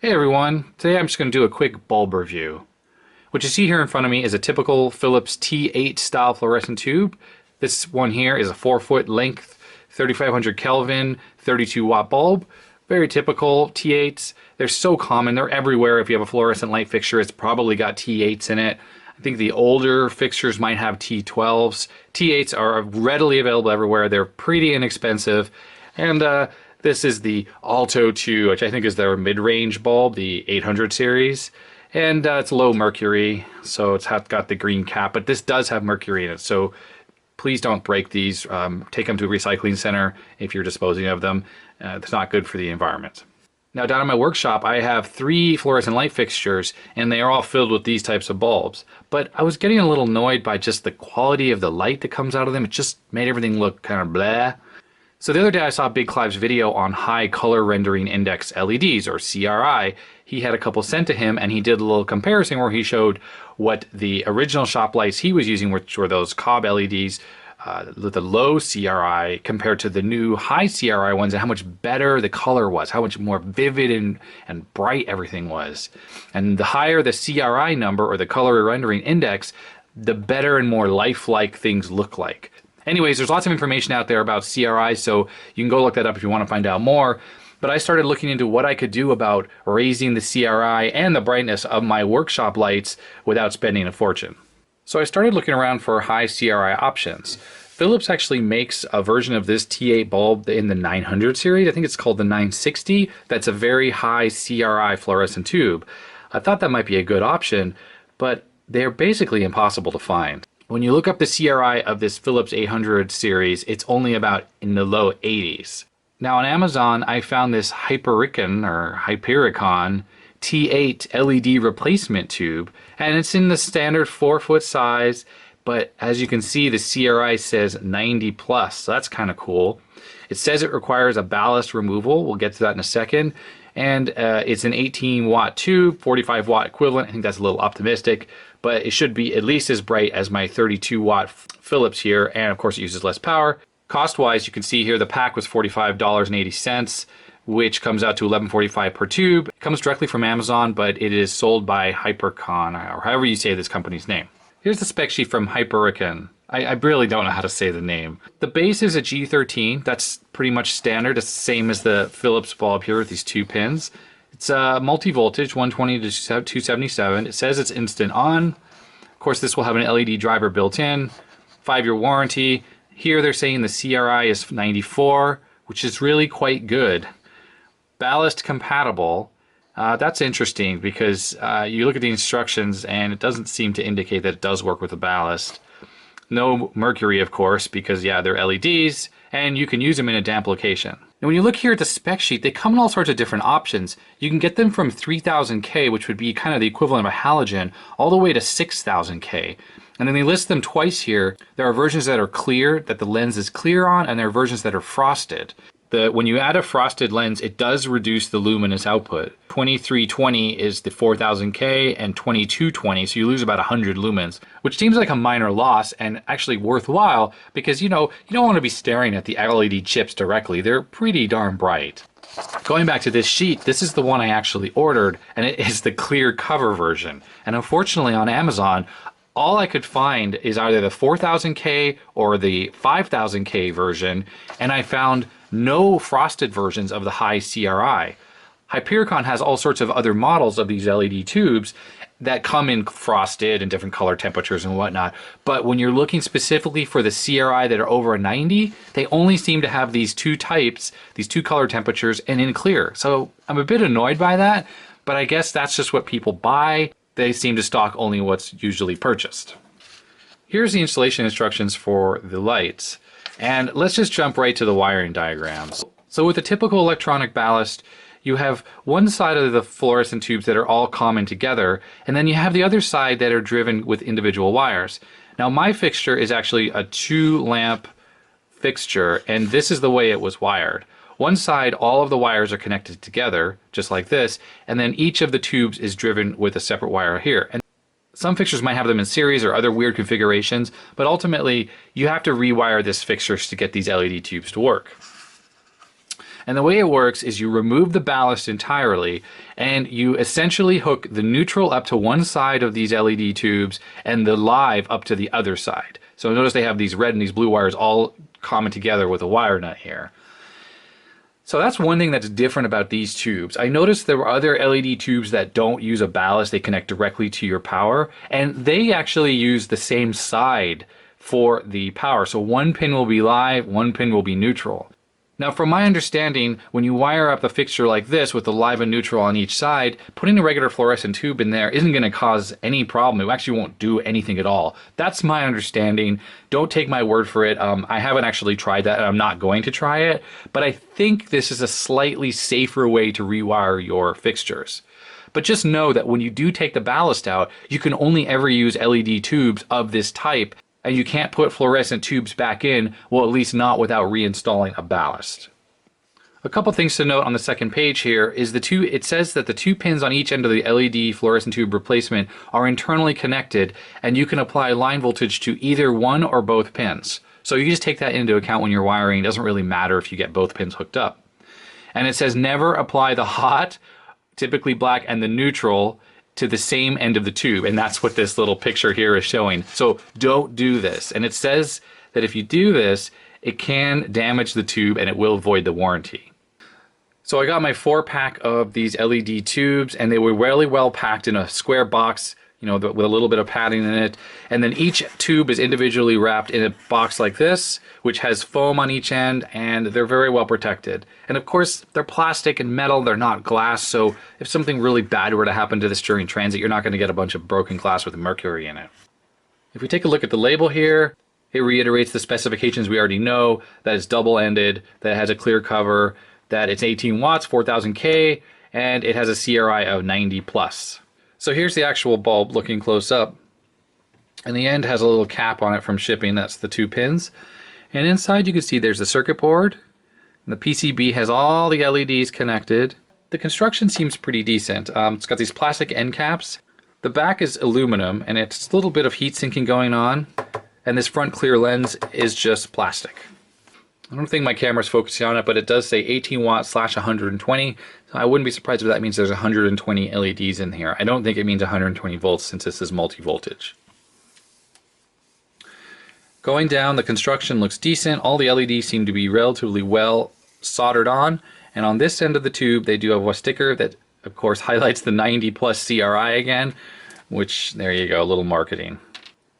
Hey everyone, today I'm just going to do a quick bulb review. What you see here in front of me is a typical Philips T8 style fluorescent tube. This one here is a 4-foot length, 3500 Kelvin, 32 watt bulb. Very typical T8s. They're so common, they're everywhere. If you have a fluorescent light fixture, it's probably got T8s in it. I think the older fixtures might have T12s. T8s are readily available everywhere. They're pretty inexpensive. And this is the Alto 2, which I think is their mid-range bulb, the 800 series. And it's low mercury, so it's got the green cap, but this does have mercury in it. So please don't break these. Take them to a recycling center if you're disposing of them. It's not good for the environment. Now down in my workshop, I have 3 fluorescent light fixtures, and they are all filled with these types of bulbs. But I was getting a little annoyed by just the quality of the light that comes out of them. It just made everything look kind of blah. So the other day I saw BigClive's video on high color rendering index LEDs, or CRI. He had a couple sent to him, and he did a little comparison where he showed what the original shop lights he was using, which were those cob LEDs, with the low CRI compared to the new high CRI ones, and how much better the color was, how much more vivid and bright everything was. And the higher the CRI number, or the color rendering index, the better and more lifelike things look like. Anyways, there's lots of information out there about CRI, so you can go look that up if you want to find out more. But I started looking into what I could do about raising the CRI and the brightness of my workshop lights without spending a fortune. So I started looking around for high CRI options. Philips actually makes a version of this T8 bulb in the 900 series. I think it's called the 960. That's a very high CRI fluorescent tube. I thought that might be a good option, but they're basically impossible to find. When you look up the CRI of this Philips 800 series, it's only about in the low 80s. Now on Amazon, I found this Hyperikon T8 LED replacement tube, and it's in the standard 4-foot size, but as you can see, the CRI says 90 plus, so that's kind of cool. It says it requires a ballast removal. We'll get to that in a second. And it's an 18 watt tube, 45 watt equivalent. I think that's a little optimistic, but it should be at least as bright as my 32 watt Philips here. And of course it uses less power. Cost wise, you can see here the pack was $45.80, which comes out to $11.45 per tube. It comes directly from Amazon, but it is sold by Hyperikon, or however you say this company's name. Here's the spec sheet from Hyperikon. I really don't know how to say the name. The base is a G13. That's pretty much standard. It's the same as the Philips bulb here with these 2 pins. It's multi-voltage, 120 to 277. It says it's instant on. Of course, this will have an LED driver built in. 5-year warranty. Here they're saying the CRI is 94, which is really quite good. Ballast compatible. That's interesting because you look at the instructions and it doesn't seem to indicate that it does work with the ballast. No mercury, of course, because yeah, they're LEDs, and you can use them in a damp location. And when you look here at the spec sheet, they come in all sorts of different options. You can get them from 3000K, which would be kind of the equivalent of a halogen, all the way to 6000K. And then they list them twice here. There are versions that are clear, that the lens is clear on, and there are versions that are frosted. When you add a frosted lens, it does reduce the luminous output. 2320 is the 4000K and 2220, so you lose about 100 lumens, which seems like a minor loss and actually worthwhile because you don't want to be staring at the LED chips directly. They're pretty darn bright. Going back to this sheet, this is the one I actually ordered, and it is the clear cover version. And unfortunately on Amazon, all I could find is either the 4000K or the 5000K version, and I found no frosted versions of the high CRI. Hyperikon has all sorts of other models of these LED tubes that come in frosted and different color temperatures and whatnot. But when you're looking specifically for the CRI that are over a 90, they only seem to have these 2 types, these 2 color temperatures, and in clear. So I'm a bit annoyed by that, but I guess that's just what people buy. They seem to stock only what's usually purchased. Here's the installation instructions for the lights. And let's just jump right to the wiring diagrams. So with a typical electronic ballast, you have one side of the fluorescent tubes that are all common together, and then you have the other side that are driven with individual wires. Now my fixture is actually a 2-lamp fixture, and this is the way it was wired. One side, all of the wires are connected together, just like this, and then each of the tubes is driven with a separate wire here. And some fixtures might have them in series or other weird configurations, but ultimately you have to rewire this fixture to get these LED tubes to work. And the way it works is you remove the ballast entirely and you essentially hook the neutral up to one side of these LED tubes and the live up to the other side. So notice they have these red and these blue wires all common together with a wire nut here. So that's one thing that's different about these tubes. I noticed there were other LED tubes that don't use a ballast. They connect directly to your power, and they actually use the same side for the power. So one pin will be live, one pin will be neutral. Now, from my understanding, when you wire up a fixture like this with the live and neutral on each side, putting a regular fluorescent tube in there isn't going to cause any problem. It actually won't do anything at all. That's my understanding. Don't take my word for it. I haven't actually tried that, and I'm not going to try it. But I think this is a slightly safer way to rewire your fixtures. But just know that when you do take the ballast out, you can only ever use LED tubes of this type, and you can't put fluorescent tubes back in, well, at least not without reinstalling a ballast. A couple things to note on the second page here is it says that the 2 pins on each end of the LED fluorescent tube replacement are internally connected, and you can apply line voltage to either one or both pins. So you just take that into account when you're wiring. It doesn't really matter if you get both pins hooked up. And it says never apply the hot, typically black, and the neutral to the same end of the tube, and that's what this little picture here is showing. So don't do this. And it says that if you do this, it can damage the tube and it will void the warranty. So I got my 4-pack of these LED tubes, and they were really well packed in a square box, you know, with a little bit of padding in it. And then each tube is individually wrapped in a box like this, which has foam on each end, and they're very well protected. And of course, they're plastic and metal, they're not glass, so if something really bad were to happen to this during transit, you're not going to get a bunch of broken glass with mercury in it. If we take a look at the label here, it reiterates the specifications we already know, that it's double-ended, that it has a clear cover, that it's 18 watts, 4000 K, and it has a CRI of 90 plus. So here's the actual bulb looking close up. And the end has a little cap on it from shipping. That's the 2 pins. And inside you can see there's the circuit board. And the PCB has all the LEDs connected. The construction seems pretty decent. It's got these plastic end caps. The back is aluminum, and it's a little bit of heat sinking going on. And this front clear lens is just plastic. I don't think my camera's focusing on it, but it does say 18 watts / 120. So I wouldn't be surprised if that means there's 120 LEDs in here. I don't think it means 120 volts since this is multi-voltage. Going down, the construction looks decent. All the LEDs seem to be relatively well soldered on. And on this end of the tube, they do have a sticker that, of course, highlights the 90 plus CRI again, which, there you go, a little marketing.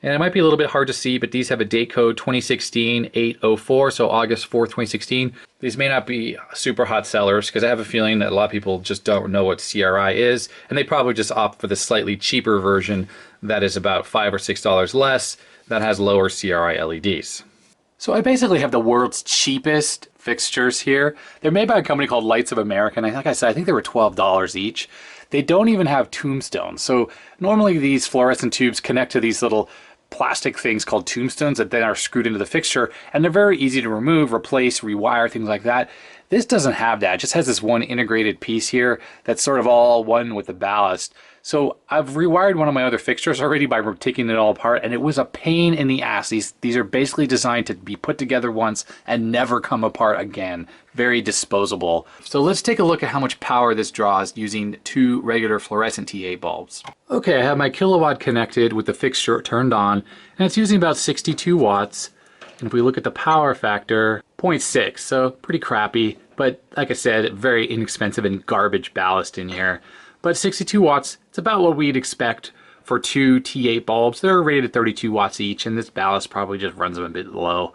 And it might be a little bit hard to see, but these have a date code 2016-804, so August 4th, 2016. These may not be super hot sellers because I have a feeling that a lot of people just don't know what CRI is, and they probably just opt for the slightly cheaper version that is about $5 or $6 less that has lower CRI LEDs. So I basically have the world's cheapest fixtures here. They're made by a company called Lights of America, and like I said, I think they were $12 each. They don't even have tombstones. So normally these fluorescent tubes connect to these little plastic things called tombstones that then are screwed into the fixture, and they're very easy to remove, replace, rewire, things like that. This doesn't have that. It just has this one integrated piece here that's sort of all one with the ballast. So I've rewired one of my other fixtures already by taking it all apart, and it was a pain in the ass. These are basically designed to be put together once and never come apart again. Very disposable. So let's take a look at how much power this draws using 2 regular fluorescent T8 bulbs. Okay, I have my kilowatt connected with the fixture turned on, and it's using about 62 watts. And if we look at the power factor, 0.6, so pretty crappy, but like I said, very inexpensive and garbage ballast in here. But 62 watts, it's about what we'd expect for 2 T8 bulbs. They're rated 32 watts each, and this ballast probably just runs them a bit low.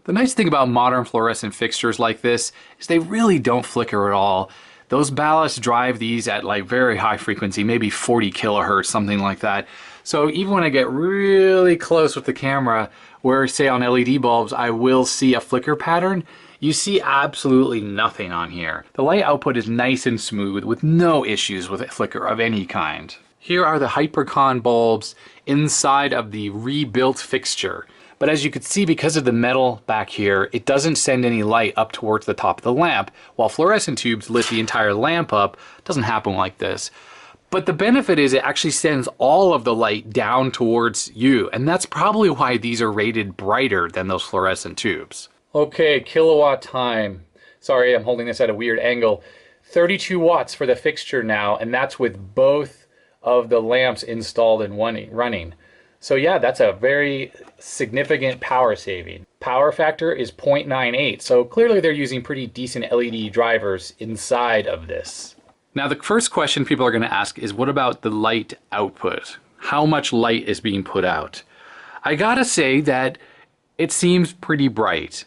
The nice thing about modern fluorescent fixtures like this is they really don't flicker at all. Those ballasts drive these at like very high frequency, maybe 40 kilohertz, something like that. So even when I get really close with the camera, where say on LED bulbs, I will see a flicker pattern, you see absolutely nothing on here. The light output is nice and smooth with no issues with flicker of any kind. Here are the Hyperikon bulbs inside of the rebuilt fixture. But as you can see, because of the metal back here, it doesn't send any light up towards the top of the lamp. While fluorescent tubes lit the entire lamp up, it doesn't happen like this. But the benefit is it actually sends all of the light down towards you, and that's probably why these are rated brighter than those fluorescent tubes. Okay, kilowatt time. Sorry, I'm holding this at a weird angle. 32 watts for the fixture now, and that's with both of the lamps installed and running. So yeah, that's a very significant power saving. Power factor is 0.98, so clearly they're using pretty decent LED drivers inside of this. Now the first question people are going to ask is, what about the light output? How much light is being put out? I gotta say that it seems pretty bright.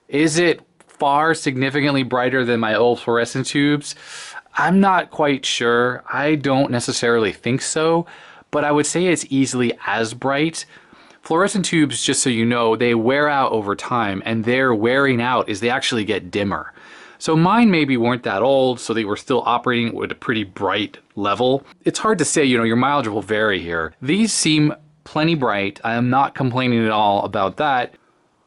Is it far significantly brighter than my old fluorescent tubes? I'm not quite sure. I don't necessarily think so, but I would say it's easily as bright. Fluorescent tubes, just so you know, they wear out over time, and their wearing out is they actually get dimmer. So mine maybe weren't that old, so they were still operating with a pretty bright level. It's hard to say, you know, your mileage will vary here. These seem plenty bright. I am not complaining at all about that.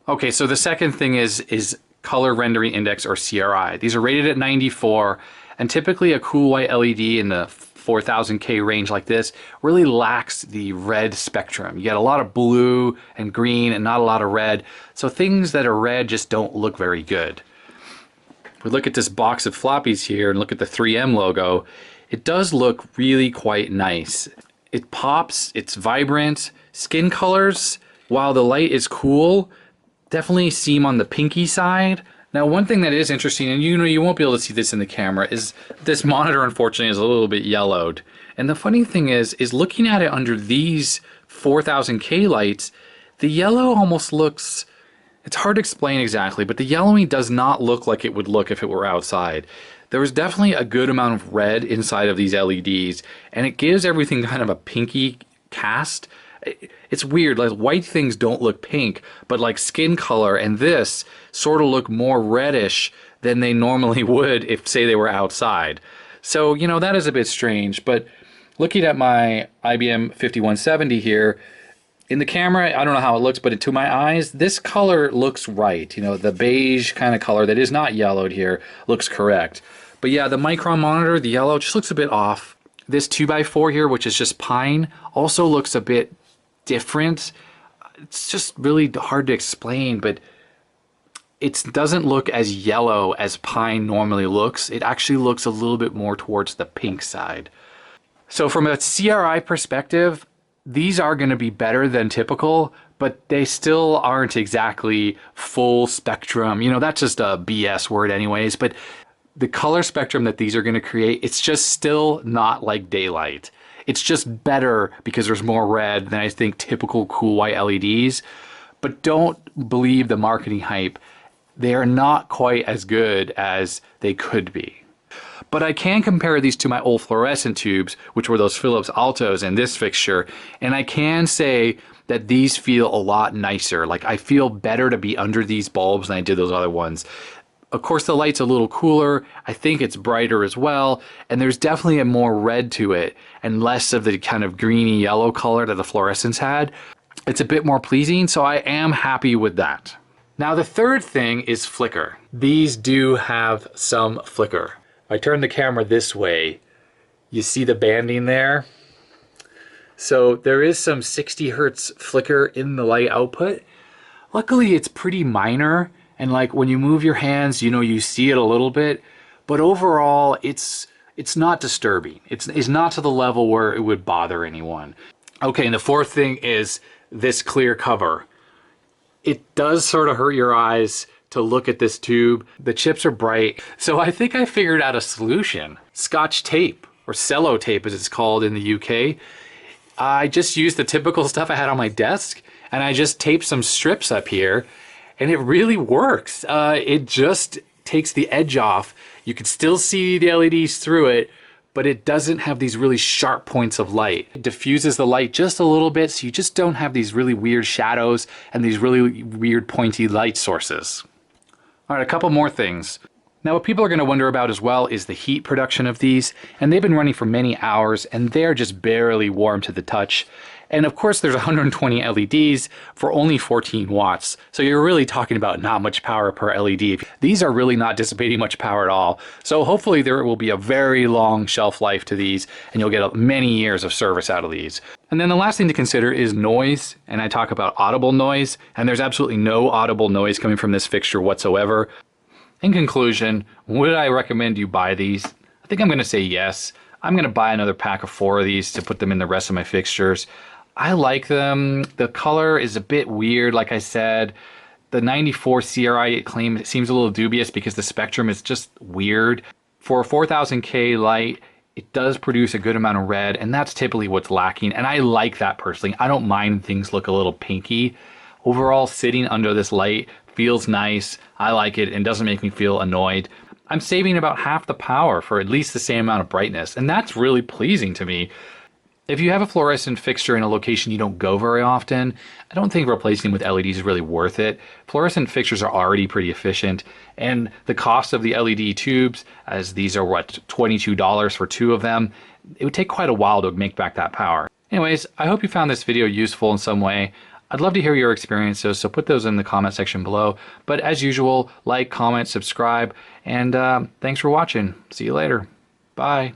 Okay, so the second thing is color rendering index, or CRI. These are rated at 94, and typically a cool white LED in the 4000K range like this really lacks the red spectrum. You get a lot of blue and green and not a lot of red, so things that are red just don't look very good. If we look at this box of floppies here and look at the 3M logo, it does look really quite nice. It pops, it's vibrant. Skin colors, while the light is cool, definitely seem on the pinky side. Now one thing that is interesting, and you know you won't be able to see this in the camera, is this monitor unfortunately is a little bit yellowed. And the funny thing is looking at it under these 4000K lights, the yellow almost looks, it's hard to explain exactly, but the yellowing does not look like it would look if it were outside. There was definitely a good amount of red inside of these LEDs, and it gives everything kind of a pinky cast. It's weird, like white things don't look pink, but like skin color and this sort of look more reddish than they normally would if, say, they were outside. So, you know, that is a bit strange, but looking at my IBM 5170 here, in the camera, I don't know how it looks, but to my eyes, this color looks right. You know, the beige kind of color that is not yellowed here looks correct. But yeah, the Micron monitor, the yellow just looks a bit off. This 2x4 here, which is just pine, also looks a bit different. It's just really hard to explain, but it doesn't look as yellow as pine normally looks. It actually looks a little bit more towards the pink side. So from a CRI perspective, these are going to be better than typical, but they still aren't exactly full spectrum. You know, that's just a BS word anyways, but the color spectrum that these are going to create, it's just still not like daylight. It's just better because there's more red than I think typical cool white LEDs. But don't believe the marketing hype. They are not quite as good as they could be. But I can compare these to my old fluorescent tubes, which were those Philips Altos and this fixture, and I can say that these feel a lot nicer. Like I feel better to be under these bulbs than I did those other ones. Of course the light's a little cooler, I think it's brighter as well, and there's definitely a more red to it and less of the kind of greeny yellow color that the fluorescents had. It's a bit more pleasing, so I am happy with that. Now the third thing is flicker. These do have some flicker. If I turn the camera this way, you see the banding there? So there is some 60 Hertz flicker in the light output. Luckily it's pretty minor, and like when you move your hands, you know, you see it a little bit, but overall it's not disturbing. It's not to the level where it would bother anyone. Okay, and the fourth thing is this clear cover. It does sort of hurt your eyes to look at this tube. The chips are bright. So I think I figured out a solution. Scotch tape, or cello tape as it's called in the UK. I just used the typical stuff I had on my desk, and I just taped some strips up here, and it really works. It just takes the edge off. You can still see the LEDs through it, but it doesn't have these really sharp points of light. It diffuses the light just a little bit, so you just don't have these really weird shadows and these really weird pointy light sources. All right, a couple more things. Now what people are going to wonder about as well is the heat production of these, and they've been running for many hours and they're just barely warm to the touch. And of course there's 120 LEDs for only 14 watts. So you're really talking about not much power per LED. These are really not dissipating much power at all. So hopefully there will be a very long shelf life to these and you'll get many years of service out of these. And then the last thing to consider is noise. And I talk about audible noise, and there's absolutely no audible noise coming from this fixture whatsoever. In conclusion, would I recommend you buy these? I think I'm going to say yes. I'm going to buy another pack of 4 of these to put them in the rest of my fixtures. I like them. The color is a bit weird, like I said. The 94 CRI claim seems a little dubious because the spectrum is just weird. For a 4000K light, it does produce a good amount of red, and that's typically what's lacking. And I like that personally. I don't mind things look a little pinky. Overall, sitting under this light feels nice. I like it and doesn't make me feel annoyed. I'm saving about half the power for at least the same amount of brightness, and that's really pleasing to me. If you have a fluorescent fixture in a location you don't go very often, I don't think replacing with LEDs is really worth it. Fluorescent fixtures are already pretty efficient, and the cost of the LED tubes, as these are what, $22 for 2 of them, it would take quite a while to make back that power. Anyways, I hope you found this video useful in some way. I'd love to hear your experiences, so put those in the comment section below. But as usual, like, comment, subscribe, and thanks for watching. See you later. Bye.